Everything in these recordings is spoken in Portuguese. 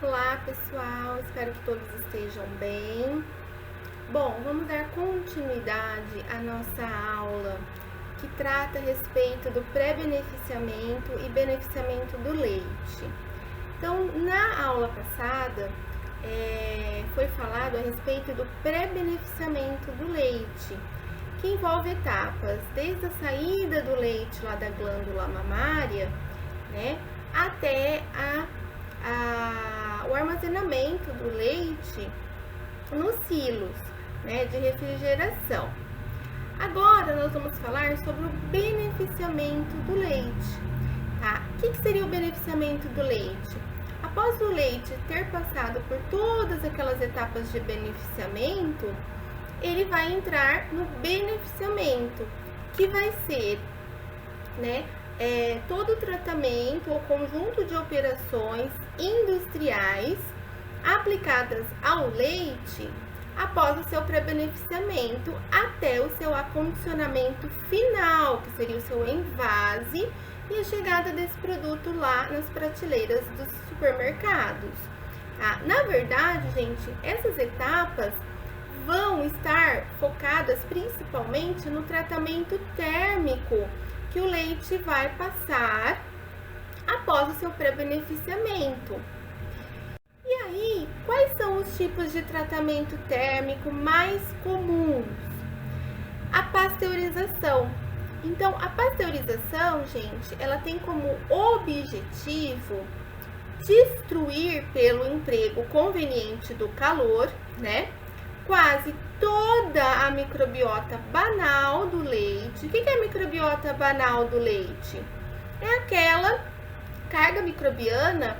Olá pessoal, espero que todos estejam bem. Bom, vamos dar continuidade à nossa aula que trata a respeito do pré-beneficiamento e beneficiamento do leite. Então, na aula passada, foi falado a respeito do pré-beneficiamento do leite, que envolve etapas desde a saída do leite lá da glândula mamária, né, até o armazenamento do leite nos silos, né, de refrigeração. Agora nós vamos falar sobre o beneficiamento do leite. Tá? O que seria o beneficiamento do leite? Após o leite ter passado por todas aquelas etapas de beneficiamento, ele vai entrar no beneficiamento, que vai ser, né, todo o tratamento ou conjunto de operações industriais aplicadas ao leite após o seu pré-beneficiamento até o seu acondicionamento final, que seria o seu envase e a chegada desse produto lá nas prateleiras dos supermercados. Tá? Na verdade, gente, essas etapas vão estar focadas principalmente no tratamento térmico que o leite vai passar após o seu pré-beneficiamento. E aí, quais são os tipos de tratamento térmico mais comuns? A pasteurização. Então, a pasteurização, gente, ela tem como objetivo destruir pelo emprego conveniente do calor, né, quase toda a microbiota banal do leite. O que é a microbiota banal do leite? É aquela carga microbiana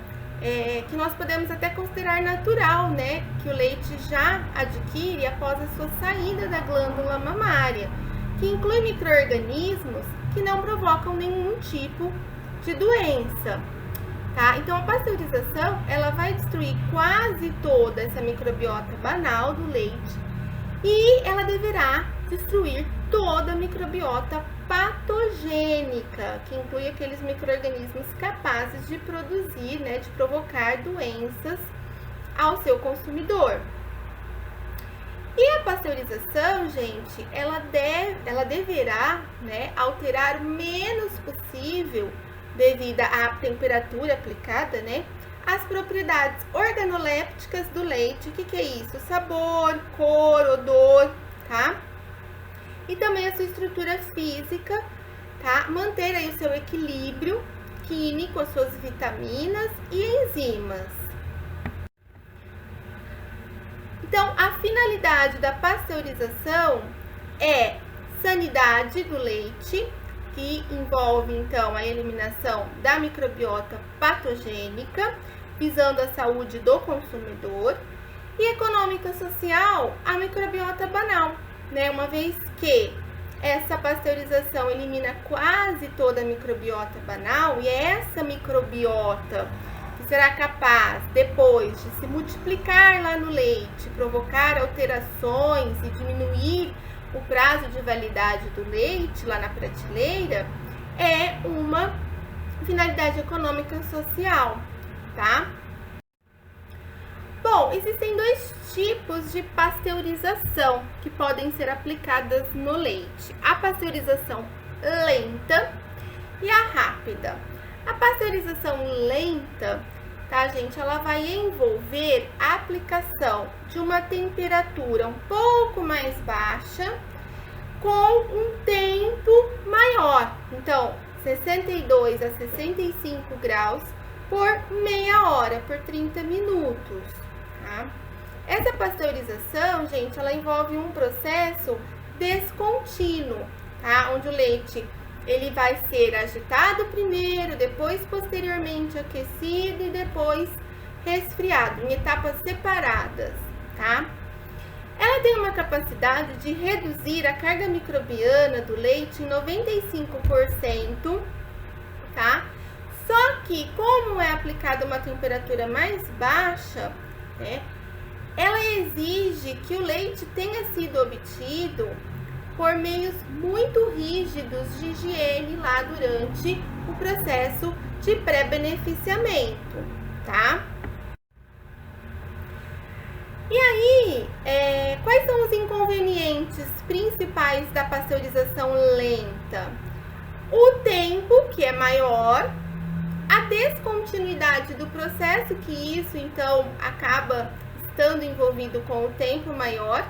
que nós podemos até considerar natural, né? Que o leite já adquire após a sua saída da glândula mamária, que inclui micro-organismos que não provocam nenhum tipo de doença. Tá? Então, a pasteurização, ela vai destruir quase toda essa microbiota banal do leite e ela deverá destruir toda a microbiota patogênica, que inclui aqueles micro-organismos capazes de produzir, né, de provocar doenças ao seu consumidor. E a pasteurização, gente, ela deverá, né, alterar o menos possível devido à temperatura aplicada, né, as propriedades organolépticas do leite. O que é isso? Sabor, cor, odor, tá? E também a sua estrutura física, tá? Manter aí o seu equilíbrio químico, as suas vitaminas e enzimas. Então, a finalidade da pasteurização é sanidade do leite, que envolve, então, a eliminação da microbiota patogênica, visando a saúde do consumidor, e econômica social, a microbiota banal, né? Uma vez que essa pasteurização elimina quase toda a microbiota banal, e é essa microbiota que será capaz, depois de se multiplicar lá no leite, provocar alterações e diminuir o prazo de validade do leite lá na prateleira, é uma finalidade econômica social, tá? Bom, existem dois tipos de pasteurização que podem ser aplicadas no leite: a pasteurização lenta e a rápida. A pasteurização lenta, tá, gente, ela vai envolver a aplicação de uma temperatura um pouco mais baixa com um tempo maior. Então, 62 a 65 graus por meia hora, por 30 minutos, tá? Essa pasteurização, gente, ela envolve um processo descontínuo, tá? Onde o leite, ele vai ser agitado primeiro, depois posteriormente aquecido e depois resfriado, em etapas separadas, tá? Ela tem uma capacidade de reduzir a carga microbiana do leite em 95%, tá? Só que, como é aplicada uma temperatura mais baixa, né, ela exige que o leite tenha sido obtido por meios muito rígidos de higiene lá durante o processo de pré-beneficiamento, tá? E aí, quais são os inconvenientes principais da pasteurização lenta? O tempo, que é maior, a descontinuidade do processo, que isso então acaba estando envolvido com o tempo maior,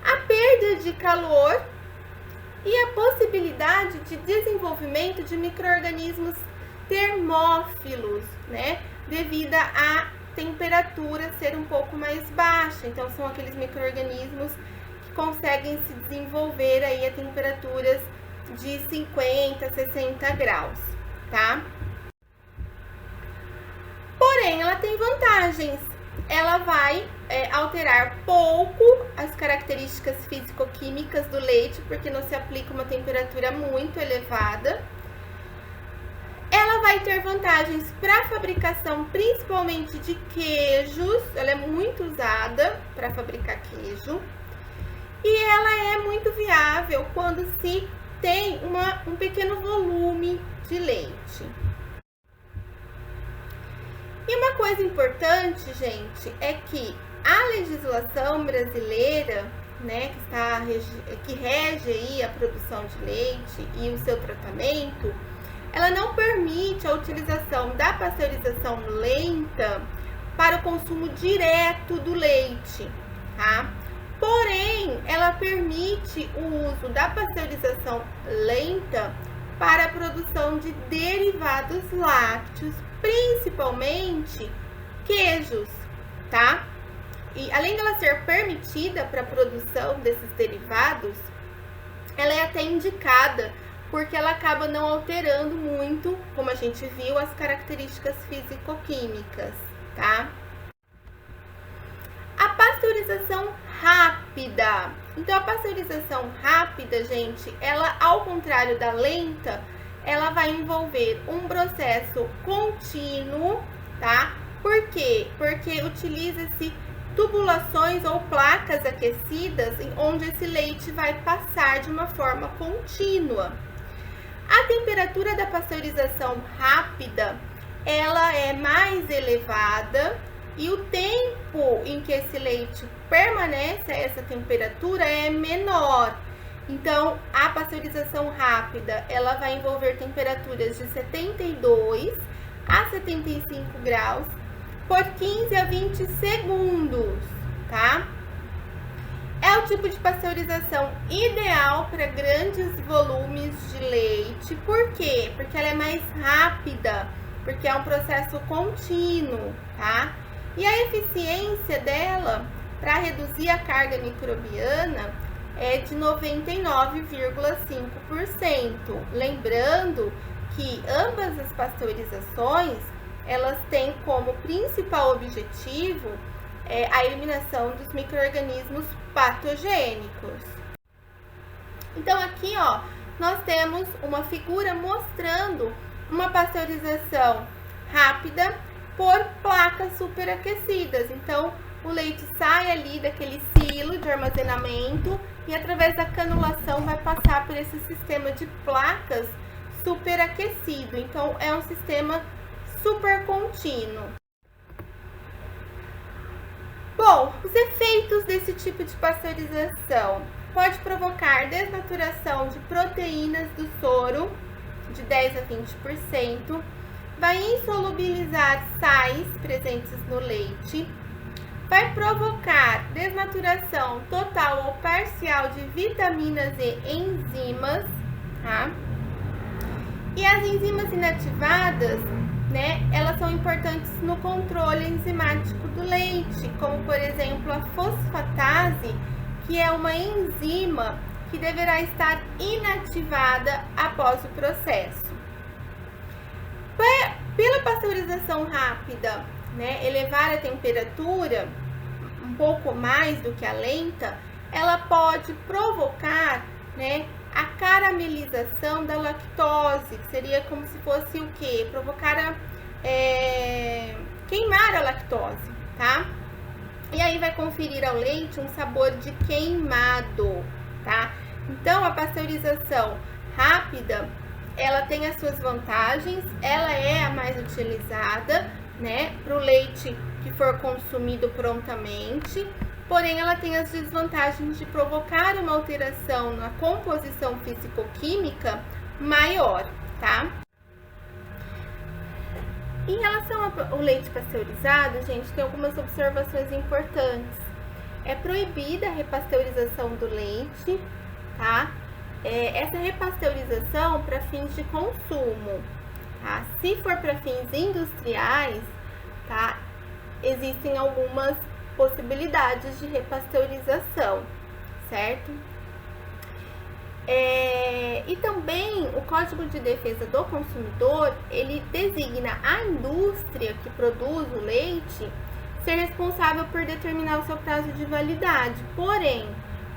a perda de calor e a possibilidade de desenvolvimento de micro-organismos termófilos, né? Devido à temperatura ser um pouco mais baixa. Então, são aqueles micro-organismos que conseguem se desenvolver aí a temperaturas de 50, 60 graus, tá? Porém, ela tem vantagens. Ela vai alterar pouco as características físico-químicas do leite, porque não se aplica uma temperatura muito elevada. Ela vai ter vantagens para a fabricação, principalmente de queijos. Ela é muito usada para fabricar queijo. E ela é muito viável quando se tem um pequeno volume de leite. E uma coisa importante, gente, é que a legislação brasileira, né, que rege aí a produção de leite e o seu tratamento, ela não permite a utilização da pasteurização lenta para o consumo direto do leite, tá? Porém, ela permite o uso da pasteurização lenta para a produção de derivados lácteos, principalmente queijos, tá? E além dela ser permitida para a produção desses derivados, ela é até indicada porque ela acaba não alterando muito, como a gente viu, as características físico-químicas, tá? A pasteurização rápida. Então, a pasteurização rápida, gente, ela, ao contrário da lenta, ela vai envolver um processo contínuo, tá? Por quê? Porque utiliza-se tubulações ou placas aquecidas onde esse leite vai passar de uma forma contínua. A temperatura da pasteurização rápida, ela é mais elevada e o tempo em que esse leite permanece a essa temperatura é menor. Então, a pasteurização rápida, ela vai envolver temperaturas de 72 a 75 graus por 15 a 20 segundos, tá? É o tipo de pasteurização ideal para grandes volumes de leite. Por quê? Porque ela é mais rápida, porque é um processo contínuo, tá? E a eficiência dela para reduzir a carga microbiana é de 99,5%. Lembrando que ambas as pasteurizações, elas têm como principal objetivo a eliminação dos micro-organismos patogênicos. Então, aqui, ó, nós temos uma figura mostrando uma pasteurização rápida por placas superaquecidas. Então, o leite sai ali daquele silo de armazenamento e através da canulação vai passar por esse sistema de placas superaquecido. Então, é um sistema super contínuo. Bom, os efeitos desse tipo de pasteurização pode provocar desnaturação de proteínas do soro de 10 a 20%, vai insolubilizar sais presentes no leite, vai provocar desnaturação total ou parcial de vitaminas e enzimas, tá? E as enzimas inativadas, né, elas são importantes no controle enzimático do leite, como por exemplo a fosfatase, que é uma enzima que deverá estar inativada após o processo. Pela pasteurização rápida, né, elevar a temperatura um pouco mais do que a lenta, ela pode provocar, né, a caramelização da lactose, que seria como se fosse o quê? Provocar queimar a lactose, tá? E aí vai conferir ao leite um sabor de queimado, tá? Então, a pasteurização rápida, ela tem as suas vantagens, ela é a mais utilizada, né, para o leite que for consumido prontamente, porém ela tem as desvantagens de provocar uma alteração na composição físico-química maior, tá? Em relação ao leite pasteurizado, gente, tem algumas observações importantes. É proibida a repasteurização do leite, tá? Essa repasteurização para fins de consumo, tá? Se for para fins industriais, tá? Existem algumas possibilidades de repasteurização, certo? E também o Código de Defesa do Consumidor, ele designa a indústria que produz o leite ser responsável por determinar o seu prazo de validade. Porém,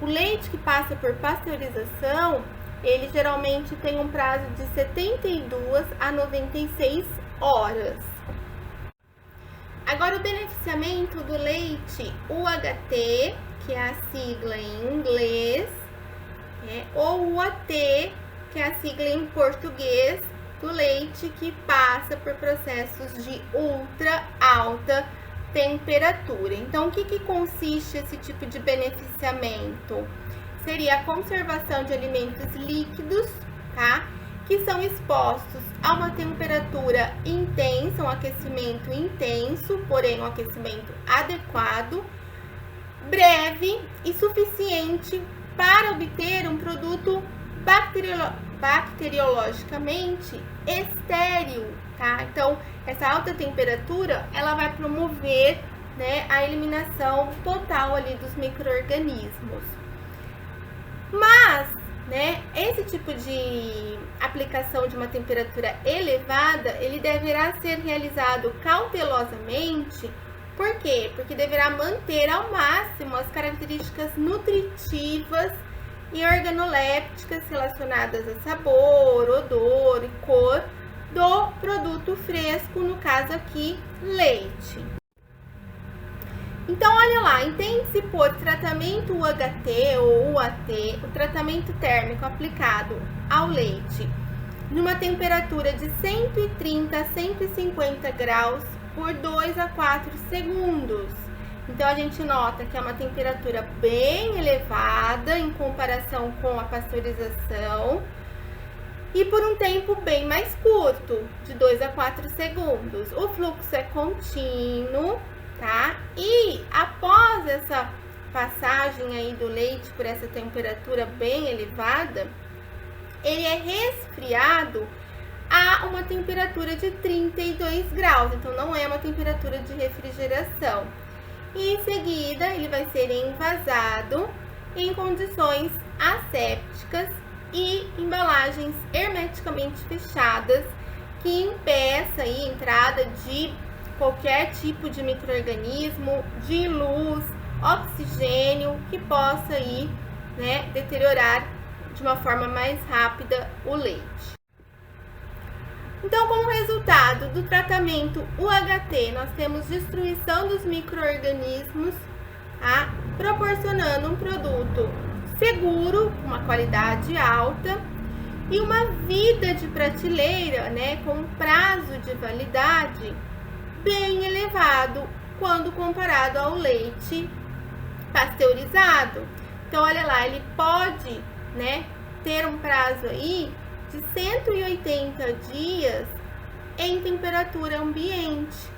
o leite que passa por pasteurização, ele geralmente tem um prazo de 72 a 96 horas. Agora, o beneficiamento do leite UHT, que é a sigla em inglês, ou UAT, que é a sigla em português, do leite que passa por processos de ultra alta temperatura. Então, o que consiste esse tipo de beneficiamento? Seria a conservação de alimentos líquidos, tá? Que são expostos a uma temperatura intensa, um aquecimento intenso, porém um aquecimento adequado, breve e suficiente para obter um produto bacteriologicamente estéril, tá? Então, essa alta temperatura, ela vai promover, né, a eliminação total ali dos micro-organismos. Mas, né, esse tipo de aplicação de uma temperatura elevada, ele deverá ser realizado cautelosamente. Por quê? Porque deverá manter ao máximo as características nutritivas e organolépticas relacionadas a sabor, odor e cor do produto fresco, no caso aqui, leite. Então, olha lá, entende-se por tratamento UHT ou UAT, o tratamento térmico aplicado ao leite numa temperatura de 130 a 150 graus por 2 a 4 segundos. Então, a gente nota que é uma temperatura bem elevada em comparação com a pasteurização e por um tempo bem mais curto, de 2 a 4 segundos. O fluxo é contínuo, tá? E após essa passagem aí do leite por essa temperatura bem elevada, ele é resfriado a uma temperatura de 32 graus, então não é uma temperatura de refrigeração. E em seguida, ele vai ser envasado em condições assépticas e embalagens hermeticamente fechadas, que impeça aí a entrada de qualquer tipo de micro-organismo, de luz, oxigênio, que possa aí, né, deteriorar de uma forma mais rápida o leite. Então, como resultado do tratamento UHT, nós temos destruição dos micro-organismos, tá? Proporcionando um produto seguro, com uma qualidade alta e uma vida de prateleira, né, com um prazo de validade bem elevado quando comparado ao leite pasteurizado. Então, olha lá, ele pode, né, ter um prazo aí de 180 dias em temperatura ambiente.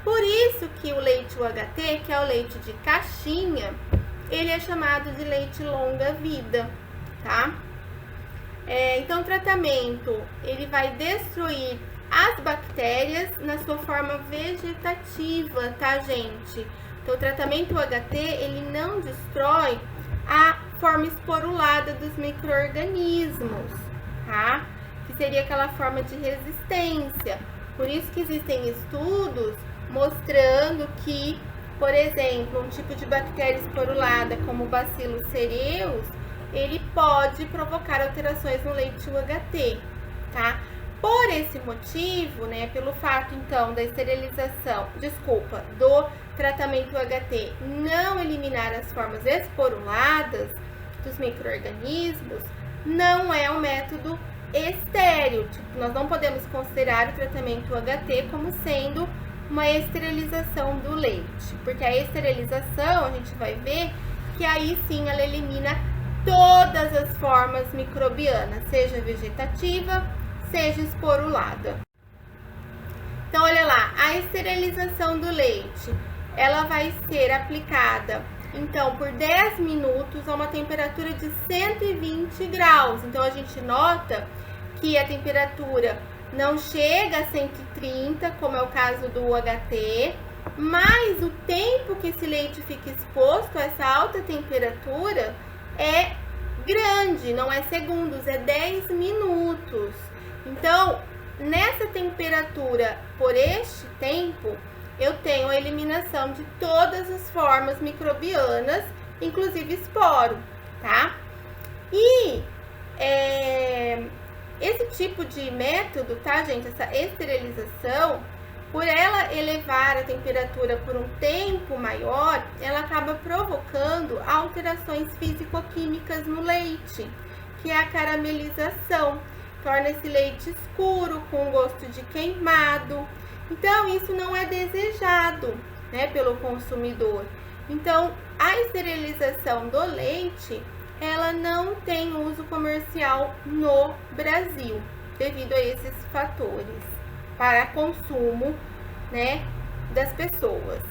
Por isso que o leite UHT, que é o leite de caixinha, ele é chamado de leite longa-vida, tá? Então, o tratamento, ele vai destruir as bactérias na sua forma vegetativa, tá, gente? Então, o tratamento UHT, ele não destrói a forma esporulada dos micro-organismos, tá? Que seria aquela forma de resistência. Por isso que existem estudos mostrando que, por exemplo, um tipo de bactéria esporulada como o Bacillus cereus, ele pode provocar alterações no leite UHT, tá? Por esse motivo, né, pelo fato então da do tratamento UHT não eliminar as formas esporuladas dos micro-organismos, não é um método estéril. Tipo, nós não podemos considerar o tratamento UHT como sendo uma esterilização do leite, porque a esterilização a gente vai ver que aí sim ela elimina todas as formas microbianas, seja vegetativa, seja esporulada. Então, olha lá, a esterilização do leite, ela vai ser aplicada, então, por 10 minutos a uma temperatura de 120 graus. Então, a gente nota que a temperatura não chega a 130, como é o caso do UHT, mas o tempo que esse leite fica exposto a essa alta temperatura é grande, não é segundos, é 10 minutos. Então, nessa temperatura, por este tempo, eu tenho a eliminação de todas as formas microbianas, inclusive esporo, tá? E esse tipo de método, tá, gente? Essa esterilização, por ela elevar a temperatura por um tempo maior, ela acaba provocando alterações físico-químicas no leite, que é a caramelização. Torna esse leite escuro, com gosto de queimado. Então, isso não é desejado, né, pelo consumidor. Então, a esterilização do leite, ela não tem uso comercial no Brasil, devido a esses fatores, para consumo, né, das pessoas.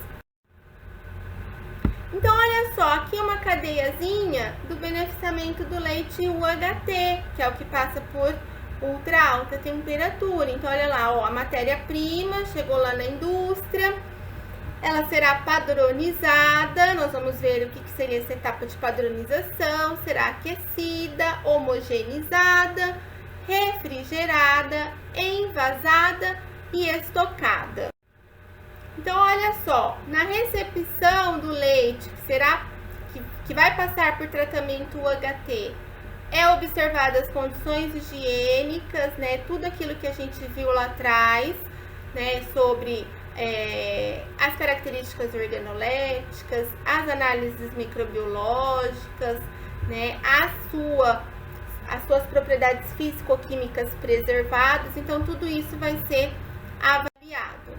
Então, olha só, aqui uma cadeiazinha do beneficiamento do leite UHT, que é o que passa por ultra alta temperatura. Então, olha lá, ó, a matéria-prima chegou lá na indústria, ela será padronizada, nós vamos ver o que seria essa etapa de padronização, será aquecida, homogeneizada, refrigerada, envasada e estocada. Então, olha só, na recepção do leite, que vai passar por tratamento UHT, é observada as condições higiênicas, né? Tudo aquilo que a gente viu lá atrás, né? Sobre as características organoléticas, as análises microbiológicas, né? As suas propriedades físico-químicas preservadas. Então, tudo isso vai ser avaliado.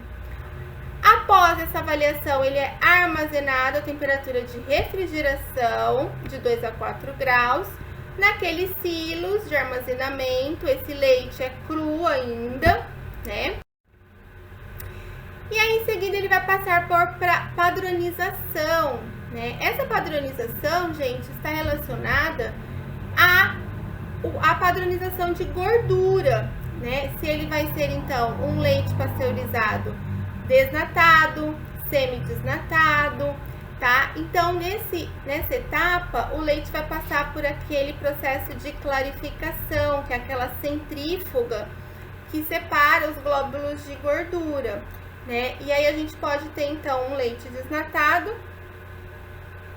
Após essa avaliação, ele é armazenado a temperatura de refrigeração de 2 a 4 graus, naqueles silos de armazenamento. Esse leite é cru ainda, né? E aí, em seguida, ele vai passar por padronização, né? Essa padronização, gente, está relacionada à padronização de gordura, né? Se ele vai ser, então, um leite pasteurizado desnatado, semidesnatado, tá? Então, nessa etapa, o leite vai passar por aquele processo de clarificação, que é aquela centrífuga que separa os glóbulos de gordura, né? E aí a gente pode ter, então, um leite desnatado,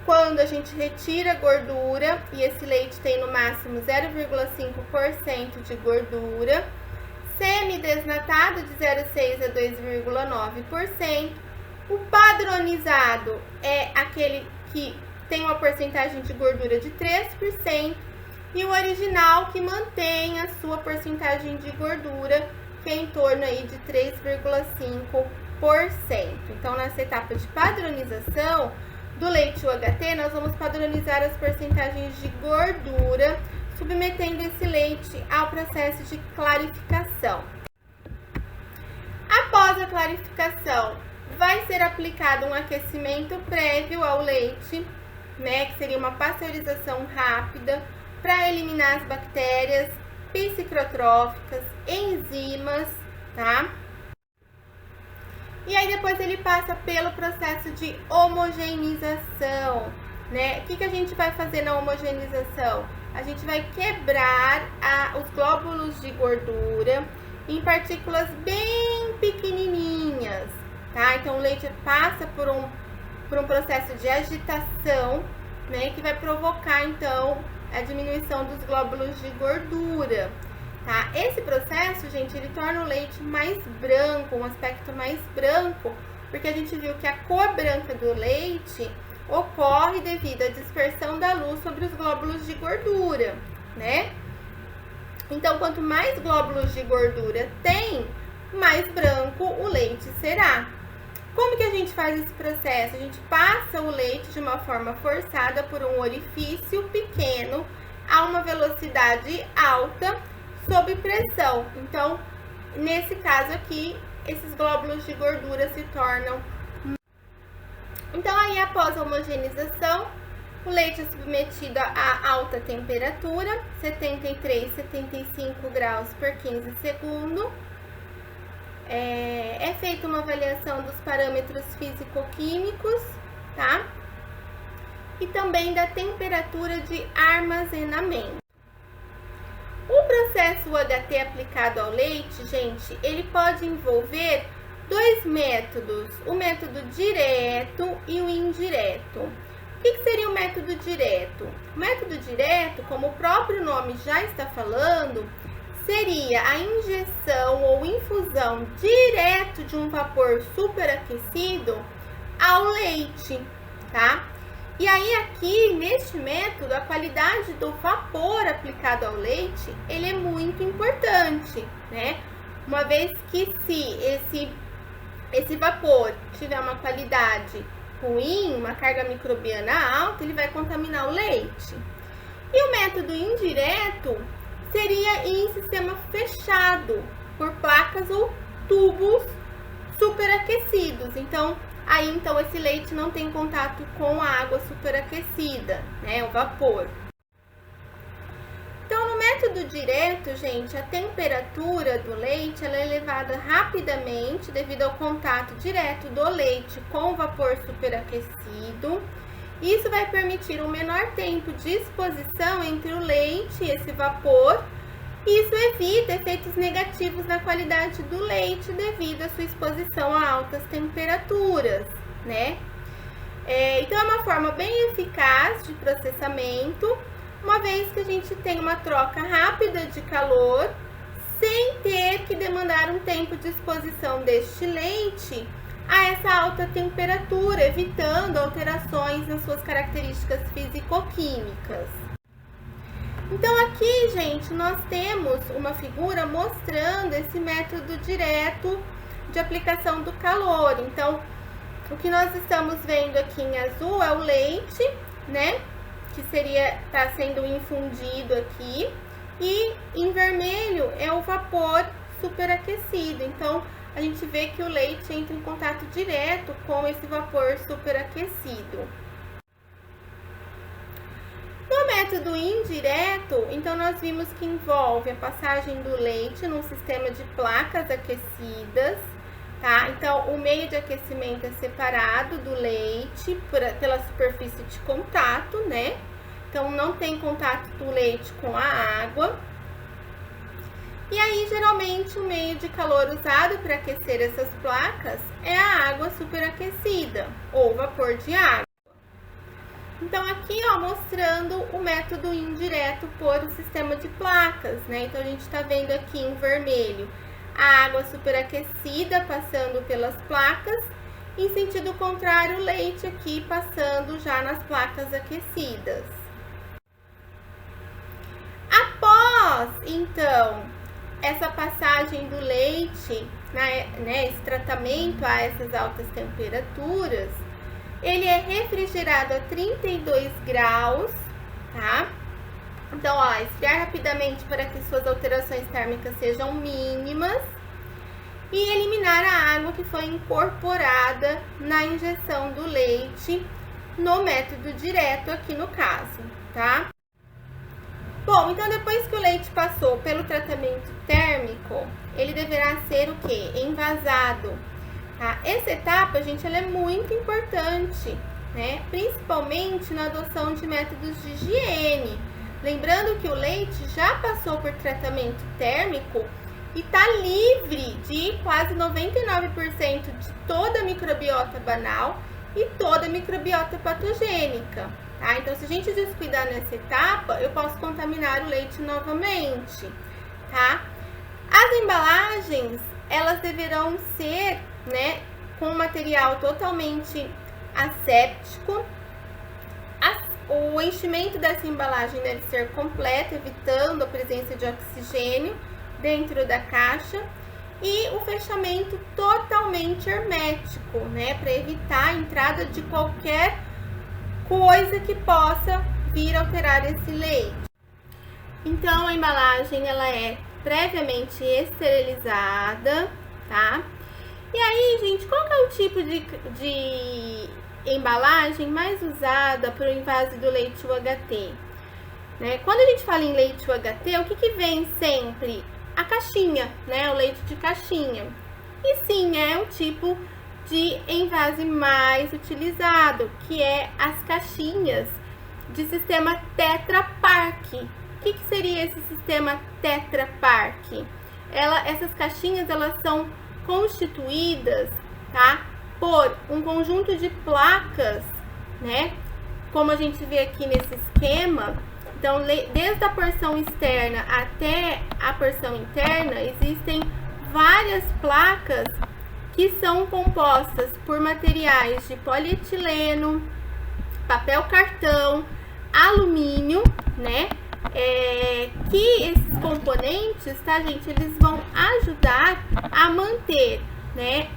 quando a gente retira a gordura, e esse leite tem no máximo 0,5% de gordura, semidesnatado de 0,6% a 2,9%. O padronizado é aquele que tem uma porcentagem de gordura de 3%, e o original que mantém a sua porcentagem de gordura, que é em torno aí de 3,5%. Então, nessa etapa de padronização do leite UHT, nós vamos padronizar as porcentagens de gordura, submetendo esse leite ao processo de clarificação. Após a clarificação, vai ser aplicado um aquecimento prévio ao leite, né, que seria uma pasteurização rápida, para eliminar as bactérias psicotróficas, enzimas, tá? E aí depois ele passa pelo processo de homogeneização, né? O que a gente vai fazer na homogeneização? A gente vai quebrar os glóbulos de gordura em partículas bem pequenininhas, tá? Então, o leite passa por um processo de agitação, né? Que vai provocar, então, a diminuição dos glóbulos de gordura, tá? Esse processo, gente, ele torna o leite mais branco, um aspecto mais branco, porque a gente viu que a cor branca do leite ocorre devido à dispersão da luz sobre os glóbulos de gordura, né? Então, quanto mais glóbulos de gordura tem, mais branco o leite será. Como que a gente faz esse processo? A gente passa o leite de uma forma forçada por um orifício pequeno a uma velocidade alta sob pressão. Então, nesse caso aqui, esses glóbulos de gordura se tornam... Então, aí após a homogeneização, o leite é submetido a alta temperatura, 73, 75 graus por 15 segundos. É feita uma avaliação dos parâmetros físico-químicos, tá? E também da temperatura de armazenamento. O processo UHT aplicado ao leite, gente, ele pode envolver dois métodos, o método direto e o indireto. O que seria o método direto? O método direto, como o próprio nome já está falando, seria a injeção ou infusão direto de um vapor superaquecido ao leite, tá? E aí aqui, neste método, a qualidade do vapor aplicado ao leite, ele é muito importante, né? Uma vez que se esse vapor tiver uma qualidade ruim, uma carga microbiana alta, ele vai contaminar o leite. E o método indireto seria em sistema fechado, por placas ou tubos superaquecidos. Então, esse leite não tem contato com a água superaquecida, né, o vapor. Então, no método direto, gente, a temperatura do leite ela é elevada rapidamente devido ao contato direto do leite com o vapor superaquecido. Isso vai permitir um menor tempo de exposição entre o leite e esse vapor. Isso evita efeitos negativos na qualidade do leite devido à sua exposição a altas temperaturas, né? Então, é uma forma bem eficaz de processamento, uma vez que a gente tem uma troca rápida de calor, sem ter que demandar um tempo de exposição deste leite a essa alta temperatura, evitando alterações nas suas características físico-químicas. Então, aqui, gente, nós temos uma figura mostrando esse método direto de aplicação do calor. Então, o que nós estamos vendo aqui em azul é o leite, né? Que está sendo infundido aqui. E em vermelho é o vapor superaquecido. Então, a gente vê que o leite entra em contato direto com esse vapor superaquecido. No método indireto, então nós vimos que envolve a passagem do leite num sistema de placas aquecidas, tá? Então, o meio de aquecimento é separado do leite pela superfície de contato, né? Então, não tem contato do leite com a água. E aí, geralmente, o meio de calor usado para aquecer essas placas é a água superaquecida ou vapor de água. Então, aqui, ó, mostrando o método indireto por o sistema de placas, né? Então, a gente tá vendo aqui em vermelho a água superaquecida passando pelas placas, em sentido contrário, o leite aqui passando já nas placas aquecidas. Após, então, essa passagem do leite, né, esse tratamento a essas altas temperaturas, ele é refrigerado a 32 graus, tá? Então, ó, esfriar rapidamente para que suas alterações térmicas sejam mínimas e eliminar a água que foi incorporada na injeção do leite no método direto aqui no caso, tá? Bom, então depois que o leite passou pelo tratamento térmico, ele deverá ser o quê? Envasado. Tá? Essa etapa, gente, ela é muito importante, né? Principalmente na adoção de métodos de higiene. Lembrando que o leite já passou por tratamento térmico e está livre de quase 99% de toda a microbiota banal e toda a microbiota patogênica. Tá? Então, se a gente descuidar nessa etapa, eu posso contaminar o leite novamente, tá? As embalagens, elas deverão ser, né, com material totalmente asséptico. O enchimento dessa embalagem deve ser completo, evitando a presença de oxigênio dentro da caixa. e o fechamento totalmente hermético, né, para evitar a entrada de qualquer coisa que possa vir alterar esse leite. Então a embalagem ela é previamente esterilizada, tá? E aí, gente, qual que é o tipo de embalagem mais usada para o invase do leite UHT? Né? Quando a gente fala em leite UHT, o que vem sempre? A caixinha, né? O leite de caixinha. E sim, é o tipo de envase mais utilizado, que é as caixinhas de sistema Tetra Pak. O que seria esse sistema Tetra Pak? Essas caixinhas elas são constituídas, tá, por um conjunto de placas, né? Como a gente vê aqui nesse esquema. Então, desde a porção externa até a porção interna, existem várias placas que são compostas por materiais de polietileno, papel cartão, alumínio, né? Que esses componentes, tá, gente, eles vão ajudar a manter, né,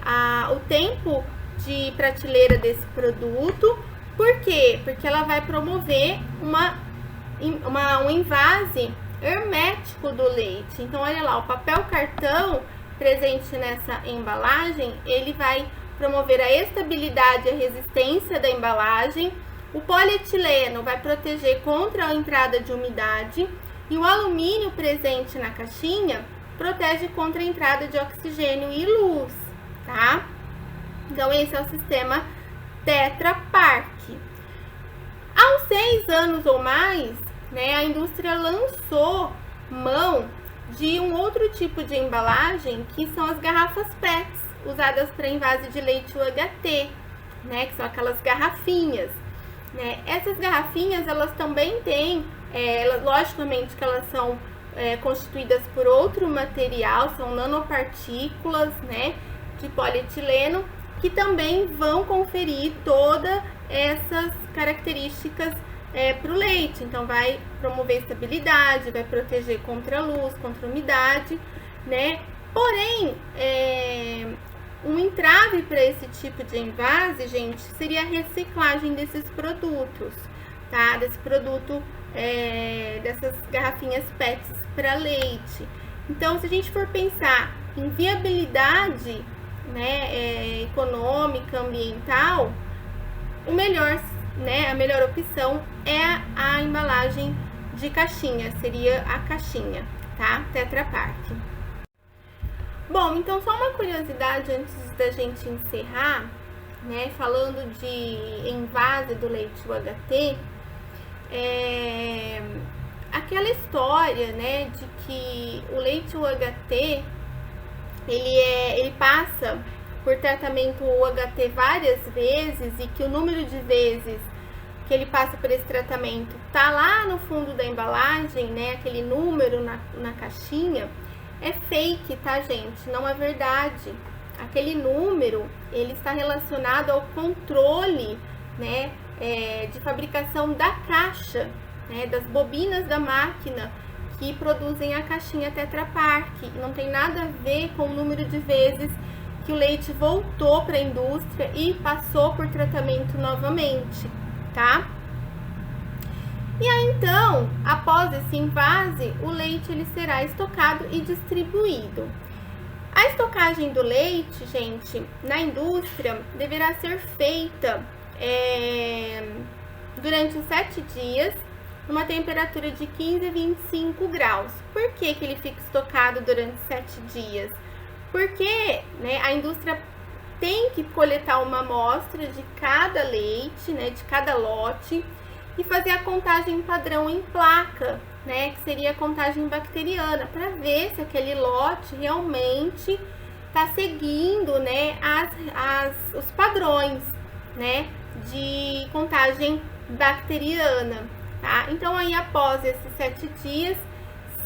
o tempo de prateleira desse produto. Por quê? Porque ela vai promover um envase hermético do leite. Então, olha lá, o papel cartão presente nessa embalagem, ele vai promover a estabilidade e a resistência da embalagem. O polietileno vai proteger contra a entrada de umidade e o alumínio presente na caixinha protege contra a entrada de oxigênio e luz, tá? Então, esse é o sistema Tetra Pak. Há uns 6 anos ou mais, né, a indústria lançou mão de um outro tipo de embalagem, que são as garrafas PETs, usadas para envase de leite UHT, né, que são aquelas garrafinhas. Né? Essas garrafinhas, elas também têm, logicamente que elas são constituídas por outro material, são nanopartículas, né, de polietileno, que também vão conferir todas essas características para o leite. Então, vai promover estabilidade, vai proteger contra a luz, contra a umidade, né? Porém, um entrave para esse tipo de envase, gente, seria a reciclagem desses produtos, tá? Desse produto, dessas garrafinhas PETs para leite. Então, se a gente for pensar em viabilidade, né, econômica, ambiental, a melhor opção é a embalagem de caixinha, seria a caixinha, tá? Tetra Pak. Bom, então só uma curiosidade antes da gente encerrar, né, falando de envase do leite UHT, aquela história, né, de que o leite UHT, ele passa por tratamento UHT várias vezes e que o número de vezes que ele passa por esse tratamento tá lá no fundo da embalagem, né, aquele número na caixinha, é fake, tá, gente? Não é verdade. Aquele número, ele está relacionado ao controle, né, de fabricação da caixa, né, das bobinas da máquina que produzem a caixinha Tetra Pak. Não tem nada a ver com o número de vezes que o leite voltou para a indústria e passou por tratamento novamente, tá? E aí, então, após esse envase, o leite ele será estocado e distribuído. A estocagem do leite, gente, na indústria, deverá ser feita durante 7 dias, numa temperatura de 15 a 25 graus. Por que ele fica estocado durante 7 dias? Porque, né, a indústria tem que coletar uma amostra de cada leite, né, de cada lote, e fazer a contagem padrão em placa, né, que seria a contagem bacteriana, para ver se aquele lote realmente está seguindo, né, os padrões, né, de contagem bacteriana, tá? Então, aí após esses 7 dias,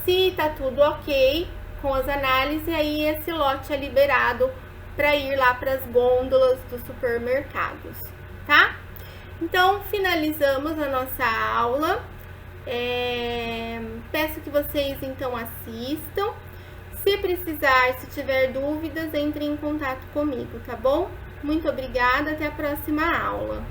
se tá tudo ok com as análises, aí esse lote é liberado para ir lá para as gôndolas dos supermercados, tá? Então, finalizamos a nossa aula. Peço que vocês, então, assistam. Se precisar, se tiver dúvidas, entre em contato comigo, tá bom? Muito obrigada, até a próxima aula.